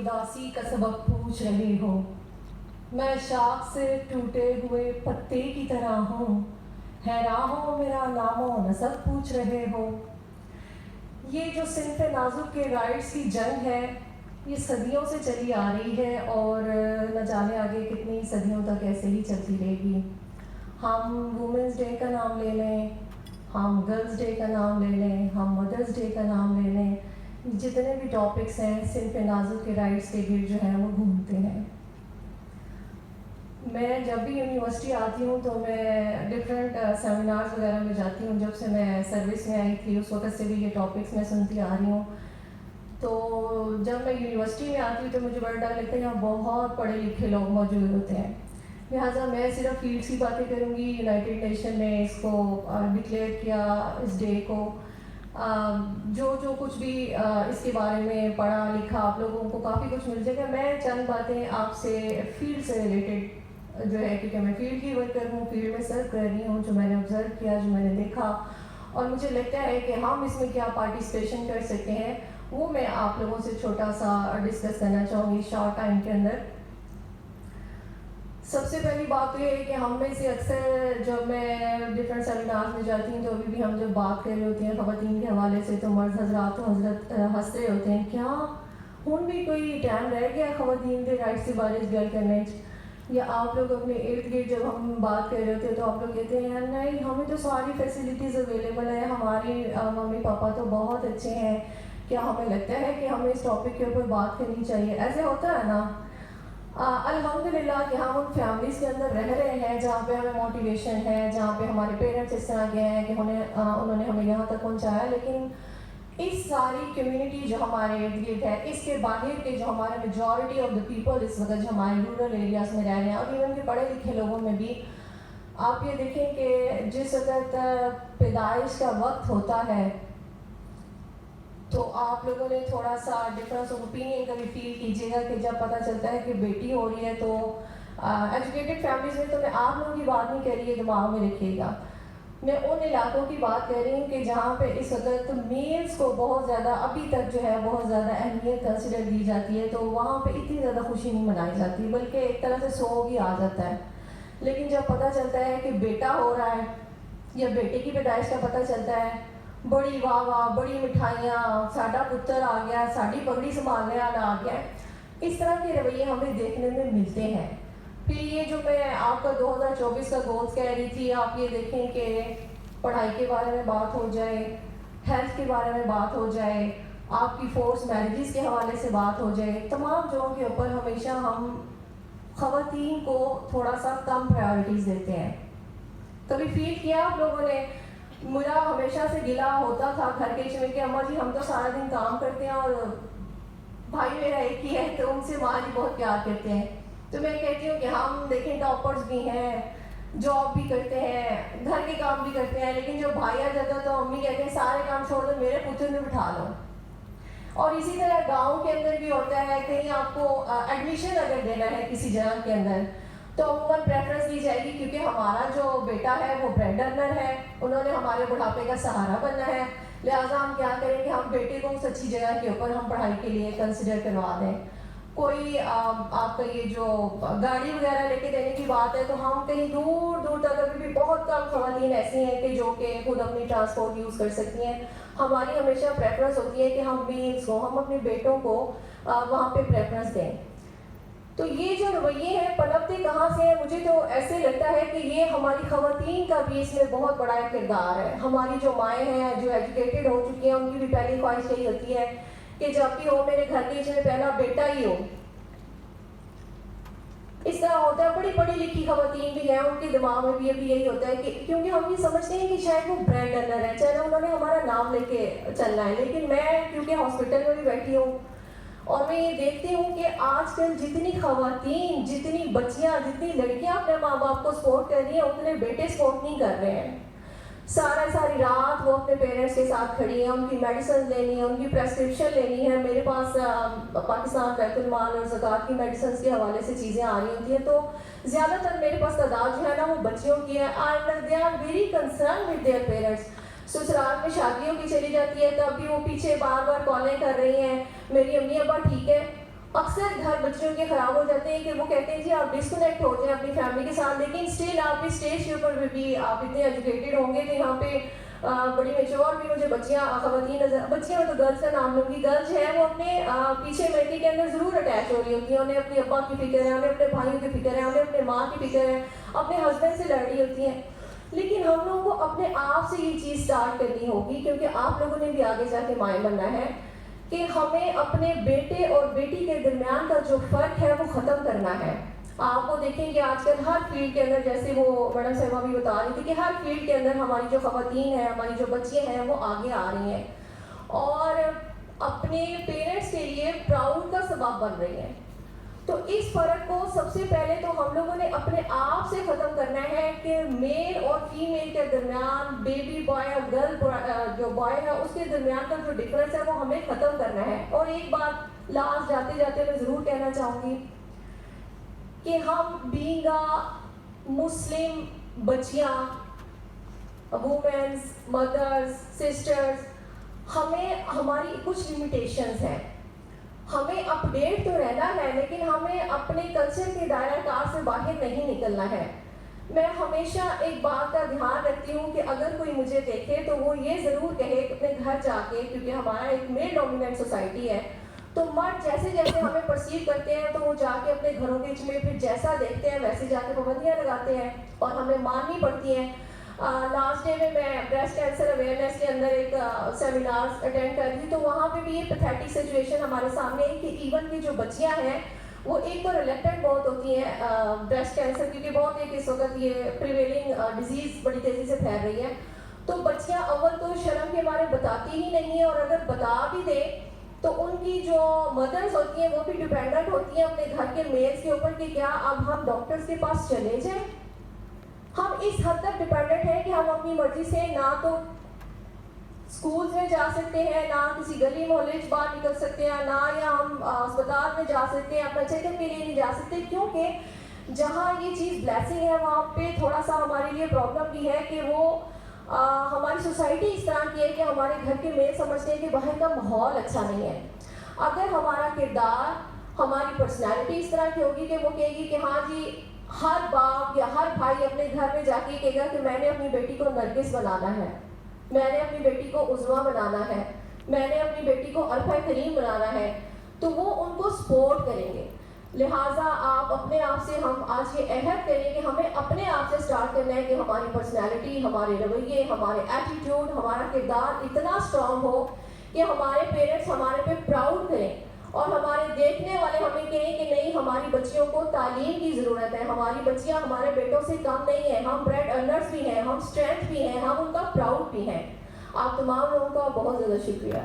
उदासी का सबक पूछ रहे हो। मैं शाख से टूटे हुए पत्ते की तरह हूँ, हैरान हो मेरा नामो नसब पूछ रहे हो। ये जो सिंफ नाजुक के राइट्स की जंग है, ये सदियों से चली आ रही है और न जाने आगे कितनी सदियों तक ऐसे ही चलती रहेगी। हम वुमेंस डे का नाम ले लें, हम गर्ल्स डे का नाम ले लें, हम मदर्स डे का नाम ले लें, जितने भी टॉपिक्स हैं सिंफ नाजुक के राइट्स के गिर्द जो हैं वो घूमते हैं। मैं जब भी यूनिवर्सिटी आती हूँ तो मैं डिफरेंट सेमिनार्स वगैरह में जाती हूँ। जब से मैं सर्विस में आई थी उस वक्त से भी ये टॉपिक्स मैं सुनती आ रही हूँ। तो जब मैं यूनिवर्सिटी में आती हूँ तो मुझे बड़ा डर लगता है, यहाँ बहुत पढ़े लिखे लोग मौजूद होते हैं, लिहाजा मैं सिर्फ फील्ड्स की बातें करूँगी। यूनाइटेड नेशन ने इसको डिक्लेयर किया इस डे को, जो कुछ भी इसके बारे में पढ़ा लिखा आप लोगों को काफ़ी कुछ मिल जाएगा। मैं चंद बातें आपसे फील्ड से रिलेटेड जो है, क्योंकि मैं फील्ड की वर्कर हूँ, फील्ड में सर्व कर रही हूँ, जो मैंने ऑब्जर्व किया, जो मैंने देखा और मुझे लगता है कि हम इसमें क्या पार्टिसिपेशन कर सकते हैं, वो मैं आप लोगों से छोटा सा डिस्कस करना चाहूँगी शॉर्ट टाइम के अंदर। सबसे पहली बात तो ये है कि हम में से अक्सर जब मैं डिफरेंट सेमिनार्स में जाती हूँ तो अभी भी हम जब बात कर रहे होते हैं ख़वातीन के हवाले से तो मर्द हजरात तो हंस रहे होते हैं, क्या हुन भी कोई टाइम रह गया ख़वातीन के राइट्स के बारे में गल करने। या आप लोग अपने इर्द गिर्द जब हम बात कर रहे होते हैं तो आप लोग कहते हैं नहीं हमें तो सारी फैसिलिटीज़ अवेलेबल है, हमारे मम्मी पापा तो बहुत अच्छे हैं, क्या हमें लगता है कि हमें इस टॉपिक के ऊपर बात करनी चाहिए। ऐसे होता है ना। अल्हम्दुलिल्लाह कि हम उन फैमिलीज़ के अंदर रह रहे हैं जहाँ पे हमें मोटिवेशन है, जहाँ पे हमारे पेरेंट्स इस तरह के हैं कि उन्होंने हमें यहाँ तक पहुँचाया। लेकिन इस सारी कम्युनिटी जो हमारे इर्द गिर्द है, इसके बाहर के जो हमारे मेजॉरिटी ऑफ द पीपल इस वक्त जो हमारे रूरल एरियाज़ में रह रहे हैं और इवन के पढ़े लिखे लोगों में भी, आप ये देखें कि जिस वक्त पैदाइश का वक्त होता है तो आप लोगों ने थोड़ा सा डिफरेंस ऑफ ओपिनियन का भी फील कीजिएगा कि जब पता चलता है कि बेटी हो रही है तो एजुकेटेड फैमिलीज़ में, तो मैं आप लोगों की बात नहीं कर रही है, दिमाग में रखिएगा, मैं उन इलाकों की बात कर रही हूँ कि जहाँ पे इस वक्त मेल्स को बहुत ज़्यादा अभी तक जो है बहुत ज़्यादा अहमियत कंसिडर दी जाती है, तो वहाँ पे इतनी ज़्यादा खुशी नहीं मनाई जाती, बल्कि एक तरह से सोग ही आ जाता है। लेकिन जब पता चलता है कि बेटा हो रहा है या बेटे की पैदाइश का पता चलता है, बड़ी वाह वाह, बड़ी मिठाइयाँ, साडा पुत्र आ गया, साड़ी पगड़ी संभालने वाला आ गया, इस तरह के रवैये हमें देखने में मिलते हैं। फिर ये जो मैं आपका 2024 का गोल्स कह रही थी, आप ये देखें कि पढ़ाई के बारे में बात हो जाए, हेल्थ के बारे में बात हो जाए, आपकी फोर्स मैरिजेस के हवाले से बात हो जाए, तमाम जगहों के ऊपर हमेशा हम ख़वातीन को थोड़ा सा कम प्रायोरिटीज़ देते हैं। कभी फील किया आप लोगों ने? मेरा हमेशा से गिला होता था घर के में कि अम्मा जी हम तो सारा दिन काम करते हैं और भाई मेरा एक ही है तो उनसे माँ जी बहुत प्यार करते हैं। तो मैं कहती हूँ कि हम देखें टॉपर्स भी हैं, जॉब भी करते हैं, घर के काम भी करते हैं, लेकिन जब भाई आ जाता है तो अम्मी कहते हैं सारे काम छोड़ दो, मेरे पुत्र में बिठा लो। और इसी तरह गाँव के अंदर भी होता है, कहीं आपको एडमिशन अगर देना है किसी जगह के अंदर तो अमूमन प्रेफरेंस दी जाएगी क्योंकि हमारा जो बेटा है वो ब्रेड अर्नर है, उन्होंने हमारे बुढ़ापे का सहारा बनना है, लिहाजा हम क्या करेंगे, हम बेटे को उस अच्छी जगह के ऊपर हम पढ़ाई के लिए कंसिडर करवा दें। कोई आपका ये जो गाड़ी वगैरह लेके देने की बात है तो हम कहीं दूर दूर तक अभी भी बहुत कम ख़वातीन ऐसी हैं कि जो कि खुद अपनी ट्रांसपोर्ट यूज़ कर सकती हैं। हमारी हमेशा प्रेफरेंस होती है कि हम मेल्स को, हम अपने बेटों को वहाँ पे प्रेफरेंस दें। तो ये जो रवैये हैं पनपते कहाँ से हैं? मुझे तो ऐसे लगता है कि ये हमारी ख़वातीन का भी इसमें बहुत बड़ा किरदार है। हमारी जो माएँ हैं जो एजुकेटेड हो चुकी हैं, उनकी भी पहली ख्वाहिश यही होती है कि जब भी हो मेरे घर के में पहला बेटा ही हो। इस तरह होता है, बड़ी पढ़ी लिखी ख़वातीन भी हैं, उनके दिमाग में भी अभी यही होता है कि क्योंकि हम ये समझते हैं कि शायद वो ब्रांड अर्नर है, चाहे उन्होंने हमारा नाम लेके चलना है। लेकिन मैं क्योंकि हॉस्पिटल में भी बैठी हूँ और मैं ये देखती हूँ कि आजकल जितनी ख़वातीन, जितनी बच्चियाँ, जितनी लड़कियाँ अपने माँ बाप को सपोर्ट कर रही हैं, उतने बेटे सपोर्ट नहीं कर रहे हैं। सारी रात वो अपने पेरेंट्स के साथ खड़ी हैं, उनकी मेडिसिन लेनी है, उनकी प्रेस्क्रिप्शन लेनी है। मेरे पास पाकिस्तान बैतुल माल और ज़कात की मेडिसिन के हवाले से चीज़ें आ रही होती हैं, तो ज़्यादातर मेरे पास तादाद जो है ना वो बच्चियों की है। And they are very concern with their parents. ससुराल में शादियों की चली जाती है तब भी वो पीछे बार बार कॉलें कर रही हैं, मेरी अम्मी अब्बा ठीक है। अक्सर بچیوں کے خراب ہو جاتے ہیں کہ وہ کہتے ہیں جی آپ ڈسکنیکٹ ہو جائیں اپنی فیملی کے ساتھ، لیکن اسٹل آپ اس اسٹیج کے اوپر بھی آپ اتنے ایجوکیٹڈ ہوں گے کہ یہاں پہ بڑی میچور بھی مجھے بچیاں خواتین نظر، بچیاں تو گرلس کا نام لوں گی، گرلز ہے وہ اپنے پیچھے میٹی کے اندر ضرور اٹیچ ہو رہی ہوتی ہیں، انہیں اپنے ابا کی فکر ہے، انہیں اپنے بھائیوں کی فکر ہے، انہیں اپنے ماں کی فکر ہے، اپنے ہسبینڈ سے لڑ رہی ہوتی ہیں. لیکن ہم لوگوں کو اپنے آپ سے یہ چیز سٹارٹ کرنی ہوگی، کیونکہ آپ لوگوں نے بھی آگے جا کے مائیں بننا ہے، کہ ہمیں اپنے بیٹے اور بیٹی کے درمیان کا جو فرق ہے وہ ختم کرنا ہے. آپ وہ دیکھیں کہ آج کل ہر فیلڈ کے اندر، جیسے وہ میڈم صاحبہ بھی بتا رہی تھی کہ ہر فیلڈ کے اندر ہماری جو خواتین ہیں، ہماری جو بچیاں ہیں وہ آگے آ رہی ہیں اور اپنے پیرنٹس کے لیے پراؤڈ کا سبب بن رہی ہیں. تو اس فرق کو سب سے پہلے تو ہم لوگوں نے اپنے آپ سے ختم کرنا ہے کہ میل اور فیمیل کے درمیان، بیبی بوائے اور گرل جو بوائے ہے اس کے درمیان کا جو ڈفرینس ہے وہ ہمیں ختم کرنا ہے. اور ایک بات لاسٹ جاتے جاتے میں ضرور کہنا چاہوں گی کہ ہم بینگ مسلم بچیاں، وومنس، مدرس، سسٹرز، ہمیں ہماری کچھ لمیٹیشنز ہیں. ہمیں اپ ڈیٹ تو رہنا ہے لیکن ہمیں اپنے کلچر کے دائرہ کار سے باہر نہیں نکلنا ہے. میں ہمیشہ ایک بات کا دھیان رکھتی ہوں کہ اگر کوئی مجھے دیکھے تو وہ یہ ضرور کہے اپنے گھر جا کے، کیونکہ ہمارا ایک میل ڈومیننٹ سوسائٹی ہے، تو مرد جیسے جیسے ہمیں پرسیو کرتے ہیں تو وہ جا کے اپنے گھروں کے میں پھر جیسا دیکھتے ہیں ویسے جا کے پابندیاں لگاتے ہیں اور ہمیں ماننی پڑتی ہیں. لاسٹ ڈے میں بریسٹ کینسر اویئرنیس کے اندر ایک سیمینار اٹینڈ کر رہی، تو وہاں پہ بھی یہ پیتھیٹک سچویشن ہمارے سامنے ہے کہ ایون کی جو بچیاں ہیں وہ ایک تو ریلیکٹڈ بہت ہوتی ہیں بریسٹ کینسر، کیونکہ بہت ایک اس وقت یہ پریویلنگ ڈیزیز بڑی تیزی سے پھیل رہی ہے. تو بچیاں اول تو شرم کے بارے بتاتی ہی نہیں ہیں، اور اگر بتا بھی دیں تو ان کی جو مدرس ہوتی ہیں وہ بھی ڈیپینڈنٹ ہوتی ہیں اپنے گھر کے میلز کے اوپر کہ کیا اب ہم ڈاکٹرز کے پاس چلے جائیں. ہم اس حد تک ڈیپینڈنٹ ہیں کہ ہم اپنی مرضی سے نہ تو اسکولز میں جا سکتے ہیں، نہ کسی گلی محلے سے باہر نکل سکتے ہیں، نہ یا ہم اسپتال میں جا سکتے ہیں، اپنا چیک اپ کے لیے نہیں جا سکتے، کیونکہ جہاں یہ چیز بلیسنگ ہے وہاں پہ تھوڑا سا ہمارے لیے پرابلم بھی ہے کہ وہ ہماری سوسائٹی اس طرح کی ہے کہ ہمارے گھر کے میل سمجھتے ہیں کہ باہر کا ماحول اچھا نہیں ہے. اگر ہمارا کردار، ہماری پرسنالٹی اس طرح کی ہوگی کہ وہ کہے گی کہ ہاں جی ہر باپ یا ہر بھائی اپنے گھر میں جا کے کہے گا کہ میں نے اپنی بیٹی کو نرگس بنانا ہے، میں نے اپنی بیٹی کو عظمیٰ بنانا ہے، میں نے اپنی بیٹی کو عرفہ کریم بنانا ہے، تو وہ ان کو سپورٹ کریں گے. لہٰذا آپ اپنے آپ سے، ہم آج یہ عہد کریں کہ ہمیں اپنے آپ سے سٹارٹ کرنا ہے کہ ہماری پرسنالٹی، ہمارے رویے، ہمارے ایٹیٹیوڈ، ہمارا کردار اتنا اسٹرانگ ہو کہ ہمارے پیرنٹس ہمارے پہ پراؤڈ کریں اور ہمارے دیکھنے والے ہمیں کہیں کہ نہیں ہماری بچیوں کو تعلیم کی ضرورت ہے، ہماری بچیاں ہمارے بیٹوں سے کم نہیں ہیں، ہم بریڈ ارنرز بھی ہیں، ہم اسٹرینتھ بھی ہیں، ہم ان کا پراؤڈ بھی ہیں. آپ تمام لوگوں کا بہت زیادہ شکریہ.